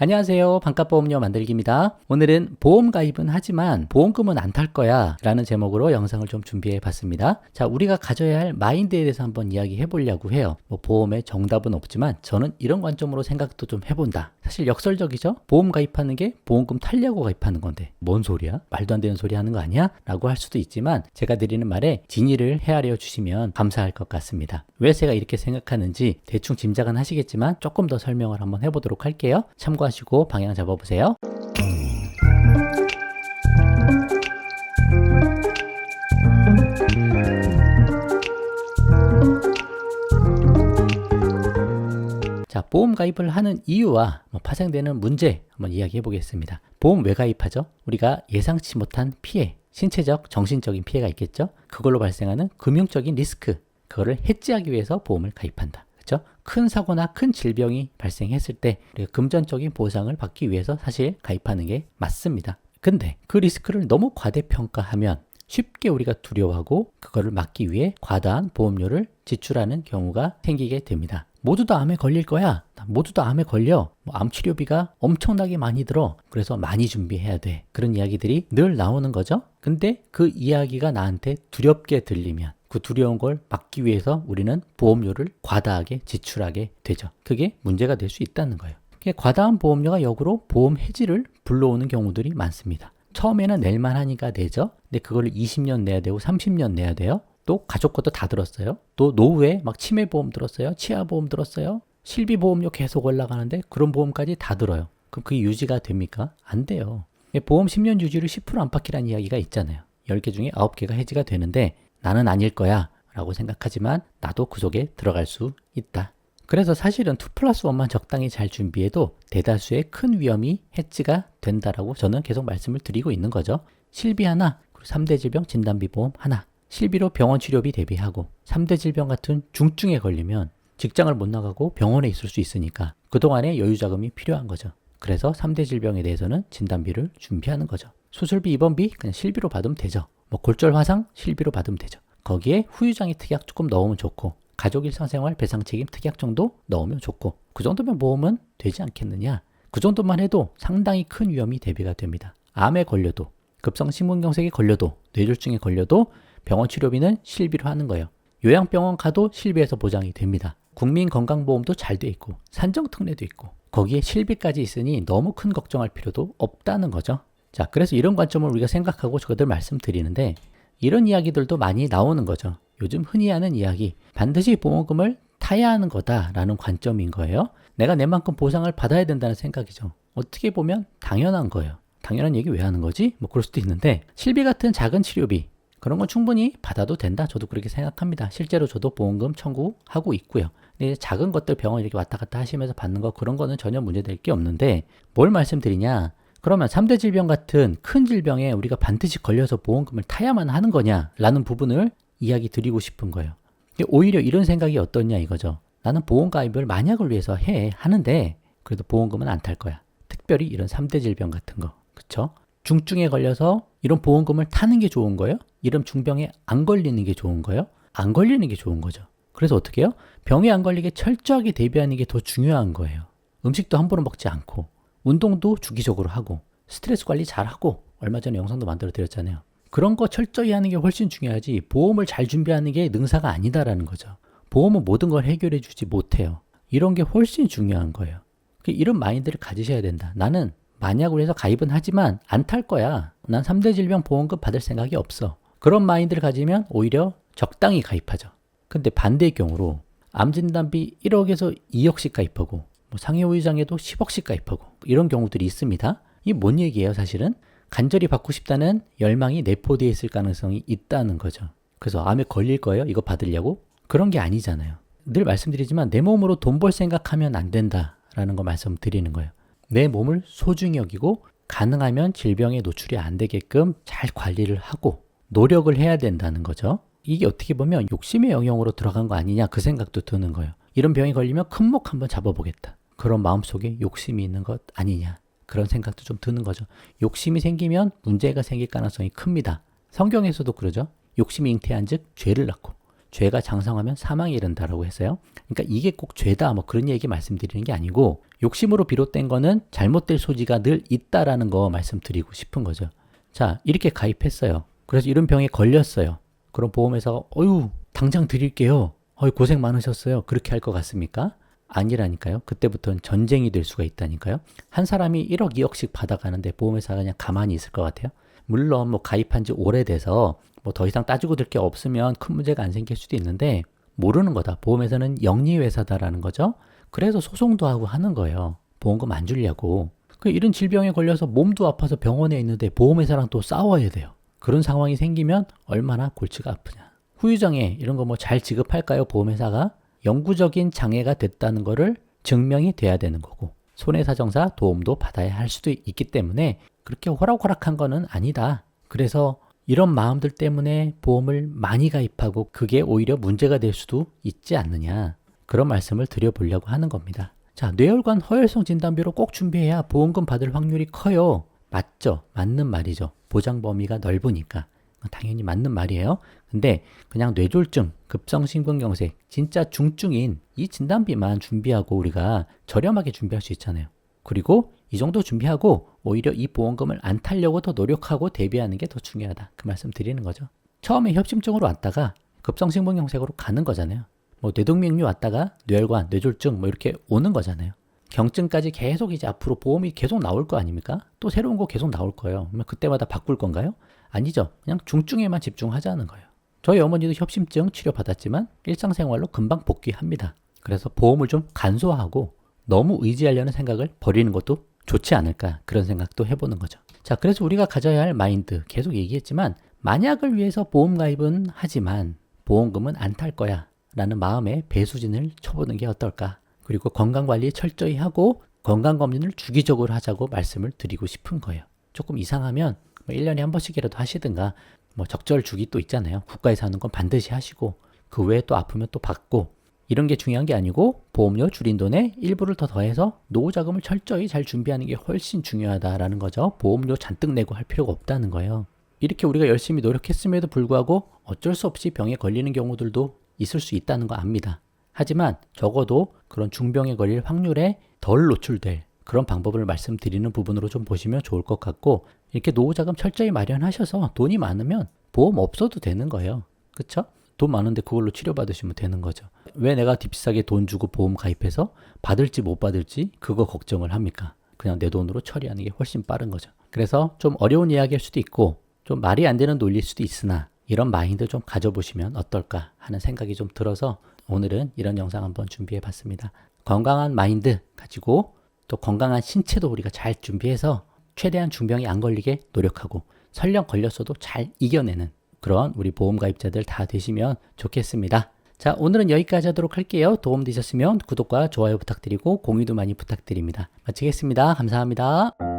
안녕하세요. 반값보험료 만들기입니다. 오늘은 보험 가입은 하지만 보험금은 안 탈 거야 라는 제목으로 영상을 좀 준비해 봤습니다. 자, 우리가 가져야 할 마인드에 대해서 한번 이야기해 보려고 해요. 보험의 정답은 없지만 저는 이런 관점으로 생각도 좀 해본다. 사실 역설적이죠? 보험 가입하는 게 보험금 타려고 가입하는 건데 뭔 소리야? 말도 안 되는 소리 하는 거 아니야? 라고 할 수도 있지만 제가 드리는 말에 진위를 헤아려 주시면 감사할 것 같습니다. 왜 제가 이렇게 생각하는지 대충 짐작은 하시겠지만 조금 더 설명을 한번 해보도록 할게요. 참고하시고 방향 잡아보세요. 자, 보험 가입을 하는 이유와 파생되는 문제 한번 이야기해 보겠습니다. 보험 왜 가입하죠? 우리가 예상치 못한 피해, 신체적, 정신적인 피해가 있겠죠? 그걸로 발생하는 금융적인 리스크, 그거를 해지하기 위해서 보험을 가입한다. 그렇죠? 큰 사고나 큰 질병이 발생했을 때 우리가 금전적인 보상을 받기 위해서 사실 가입하는 게 맞습니다. 근데 그 리스크를 너무 과대평가하면 쉽게 우리가 두려워하고 그거를 막기 위해 과다한 보험료를 지출하는 경우가 생기게 됩니다. 모두 다 암에 걸릴 거야. 모두 다 암에 걸려. 암 치료비가 엄청나게 많이 들어. 그래서 많이 준비해야 돼. 그런 이야기들이 늘 나오는 거죠. 근데 그 이야기가 나한테 두렵게 들리면 그 두려운 걸 막기 위해서 우리는 보험료를 과다하게 지출하게 되죠. 그게 문제가 될 수 있다는 거예요. 과다한 보험료가 역으로 보험 해지를 불러오는 경우들이 많습니다. 처음에는 낼만 하니까 내죠. 근데 그걸 20년 내야 되고 30년 내야 돼요. 또 가족 것도 다 들었어요. 또 노후에 막 치매보험 들었어요. 치아보험 들었어요. 실비보험료 계속 올라가는데 그런 보험까지 다 들어요. 그럼 그게 유지가 됩니까? 안 돼요. 보험 10년 유지를 10% 안팎이라는 이야기가 있잖아요. 10개 중에 9개가 해지가 되는데 나는 아닐 거야 라고 생각하지만 나도 그 속에 들어갈 수 있다. 그래서 사실은 2+1만 적당히 잘 준비해도 대다수의 큰 위험이 해지가 된다라고 저는 계속 말씀을 드리고 있는 거죠. 실비 하나, 그리고 3대 질병 진단비 보험 하나. 실비로 병원 치료비 대비하고 3대 질병 같은 중증에 걸리면 직장을 못 나가고 병원에 있을 수 있으니까 그동안의 여유 자금이 필요한 거죠. 그래서 3대 질병에 대해서는 진단비를 준비하는 거죠. 수술비, 입원비 그냥 실비로 받으면 되죠. 골절 화상 실비로 받으면 되죠. 거기에 후유장애 특약 조금 넣으면 좋고 가족 일상생활 배상 책임 특약 정도 넣으면 좋고 그 정도면 보험은 되지 않겠느냐. 그 정도만 해도 상당히 큰 위험이 대비가 됩니다. 암에 걸려도 급성심근경색에 걸려도 뇌졸중에 걸려도 병원 치료비는 실비로 하는 거예요. 요양병원 가도 실비에서 보장이 됩니다. 국민건강보험도 잘 돼 있고 산정특례도 있고 거기에 실비까지 있으니 너무 큰 걱정할 필요도 없다는 거죠. 자, 그래서 이런 관점을 우리가 생각하고 저들 말씀드리는데 이런 이야기들도 많이 나오는 거죠. 요즘 흔히 하는 이야기, 반드시 보험금을 타야 하는 거다라는 관점인 거예요. 내가 내 만큼 보상을 받아야 된다는 생각이죠. 어떻게 보면 당연한 거예요. 당연한 얘기 왜 하는 거지? 그럴 수도 있는데 실비 같은 작은 치료비 그런 건 충분히 받아도 된다. 저도 그렇게 생각합니다. 실제로 저도 보험금 청구하고 있고요. 근데 작은 것들 병원 이렇게 왔다 갔다 하시면서 받는 거 그런 거는 전혀 문제될 게 없는데 뭘 말씀드리냐? 그러면 3대 질병 같은 큰 질병에 우리가 반드시 걸려서 보험금을 타야만 하는 거냐라는 부분을 이야기 드리고 싶은 거예요. 오히려 이런 생각이 어떻냐 이거죠. 나는 보험 가입을 만약을 위해서 하는데 그래도 보험금은 안 탈 거야. 특별히 이런 3대 질병 같은 거. 그쵸? 중증에 걸려서 이런 보험금을 타는 게 좋은 거예요? 이런 중병에 안 걸리는 게 좋은 거예요? 안 걸리는 게 좋은 거죠. 그래서 어떻게 해요? 병에 안 걸리게 철저하게 대비하는 게 더 중요한 거예요. 음식도 함부로 먹지 않고 운동도 주기적으로 하고 스트레스 관리 잘하고 얼마 전에 영상도 만들어 드렸잖아요. 그런 거 철저히 하는 게 훨씬 중요하지 보험을 잘 준비하는 게 능사가 아니다라는 거죠. 보험은 모든 걸 해결해 주지 못해요. 이런 게 훨씬 중요한 거예요. 이런 마인드를 가지셔야 된다. 나는 만약으로 해서 가입은 하지만 안 탈 거야. 난 3대 질병 보험금 받을 생각이 없어. 그런 마인드를 가지면 오히려 적당히 가입하죠. 근데 반대의 경우로 암 진단비 1억에서 2억씩 가입하고 상해 후유장애도 10억씩 가입하고 이런 경우들이 있습니다. 이게 뭔 얘기예요 사실은? 간절히 받고 싶다는 열망이 내포되어 있을 가능성이 있다는 거죠. 그래서 암에 걸릴 거예요? 이거 받으려고? 그런 게 아니잖아요. 늘 말씀드리지만 내 몸으로 돈 벌 생각하면 안 된다라는 거 말씀드리는 거예요. 내 몸을 소중히 여기고 가능하면 질병에 노출이 안 되게끔 잘 관리를 하고 노력을 해야 된다는 거죠. 이게 어떻게 보면 욕심의 영역으로 들어간 거 아니냐 그 생각도 드는 거예요. 이런 병이 걸리면 큰 목 한번 잡아보겠다. 그런 마음속에 욕심이 있는 것 아니냐. 그런 생각도 좀 드는 거죠. 욕심이 생기면 문제가 생길 가능성이 큽니다. 성경에서도 그러죠. 욕심이 잉태한 즉 죄를 낳고 죄가 장성하면 사망에 이른다라고 했어요. 그러니까 이게 꼭 죄다 뭐 그런 얘기 말씀드리는 게 아니고 욕심으로 비롯된 거는 잘못될 소지가 늘 있다라는 거 말씀드리고 싶은 거죠. 자, 이렇게 가입했어요. 그래서 이런 병에 걸렸어요. 그럼 보험회사가 어휴 당장 드릴게요. 고생 많으셨어요. 그렇게 할 것 같습니까? 아니라니까요. 그때부터는 전쟁이 될 수가 있다니까요. 한 사람이 1억, 2억씩 받아가는데 보험회사가 그냥 가만히 있을 것 같아요? 물론 뭐 가입한 지 오래돼서 뭐 더 이상 따지고 들 게 없으면 큰 문제가 안 생길 수도 있는데 모르는 거다. 보험회사는 영리회사다라는 거죠. 그래서 소송도 하고 하는 거예요. 보험금 안 주려고. 이런 질병에 걸려서 몸도 아파서 병원에 있는데 보험회사랑 또 싸워야 돼요. 그런 상황이 생기면 얼마나 골치가 아프냐. 후유장애 이런 거 뭐 잘 지급할까요? 보험회사가? 영구적인 장애가 됐다는 거를 증명이 돼야 되는 거고 손해사정사 도움도 받아야 할 수도 있기 때문에 그렇게 호락호락한 거는 아니다. 그래서 이런 마음들 때문에 보험을 많이 가입하고 그게 오히려 문제가 될 수도 있지 않느냐. 그런 말씀을 드려보려고 하는 겁니다. 자, 뇌혈관 허혈성 진단비로 꼭 준비해야 보험금 받을 확률이 커요. 맞죠? 맞는 말이죠. 보장 범위가 넓으니까. 당연히 맞는 말이에요. 근데 그냥 뇌졸중, 급성심근경색, 진짜 중증인 이 진단비만 준비하고 우리가 저렴하게 준비할 수 있잖아요. 그리고 이 정도 준비하고 오히려 이 보험금을 안 타려고 더 노력하고 대비하는 게 더 중요하다. 그 말씀 드리는 거죠. 처음에 협심증으로 왔다가 급성심근경색으로 가는 거잖아요. 뭐 뇌동맥류 왔다가 뇌혈관, 뇌졸중 뭐 이렇게 오는 거잖아요. 경증까지 계속 이제 앞으로 보험이 계속 나올 거 아닙니까? 또 새로운 거 계속 나올 거예요. 그러면 그때마다 바꿀 건가요? 아니죠. 그냥 중증에만 집중하자는 거예요. 저희 어머니도 협심증 치료받았지만 일상생활로 금방 복귀합니다. 그래서 보험을 좀 간소화하고 너무 의지하려는 생각을 버리는 것도 좋지 않을까 그런 생각도 해보는 거죠. 자, 그래서 우리가 가져야 할 마인드 계속 얘기했지만 만약을 위해서 보험 가입은 하지만 보험금은 안 탈 거야 라는 마음에 배수진을 쳐보는 게 어떨까. 그리고 건강관리 철저히 하고 건강검진을 주기적으로 하자고 말씀을 드리고 싶은 거예요. 조금 이상하면 1년에 한 번씩이라도 하시든가 뭐 적절 주기 또 있잖아요. 국가에서 하는 건 반드시 하시고 그 외에 또 아프면 또 받고 이런 게 중요한 게 아니고 보험료 줄인 돈에 일부를 더 더해서 노후자금을 철저히 잘 준비하는 게 훨씬 중요하다라는 거죠. 보험료 잔뜩 내고 할 필요가 없다는 거예요. 이렇게 우리가 열심히 노력했음에도 불구하고 어쩔 수 없이 병에 걸리는 경우들도 있을 수 있다는 거 압니다. 하지만 적어도 그런 중병에 걸릴 확률에 덜 노출될 그런 방법을 말씀드리는 부분으로 좀 보시면 좋을 것 같고 이렇게 노후자금 철저히 마련하셔서 돈이 많으면 보험 없어도 되는 거예요. 그쵸? 돈 많은데 그걸로 치료받으시면 되는 거죠. 왜 내가 비싸게 돈 주고 보험 가입해서 받을지 못 받을지 그거 걱정을 합니까? 그냥 내 돈으로 처리하는 게 훨씬 빠른 거죠. 그래서 좀 어려운 이야기일 수도 있고 좀 말이 안 되는 논리일 수도 있으나 이런 마인드 좀 가져보시면 어떨까 하는 생각이 좀 들어서 오늘은 이런 영상 한번 준비해 봤습니다. 건강한 마인드 가지고 또 건강한 신체도 우리가 잘 준비해서 최대한 중병이 안 걸리게 노력하고 설령 걸렸어도 잘 이겨내는 그런 우리 보험 가입자들 다 되시면 좋겠습니다. 자, 오늘은 여기까지 하도록 할게요. 도움 되셨으면 구독과 좋아요 부탁드리고 공유도 많이 부탁드립니다. 마치겠습니다. 감사합니다.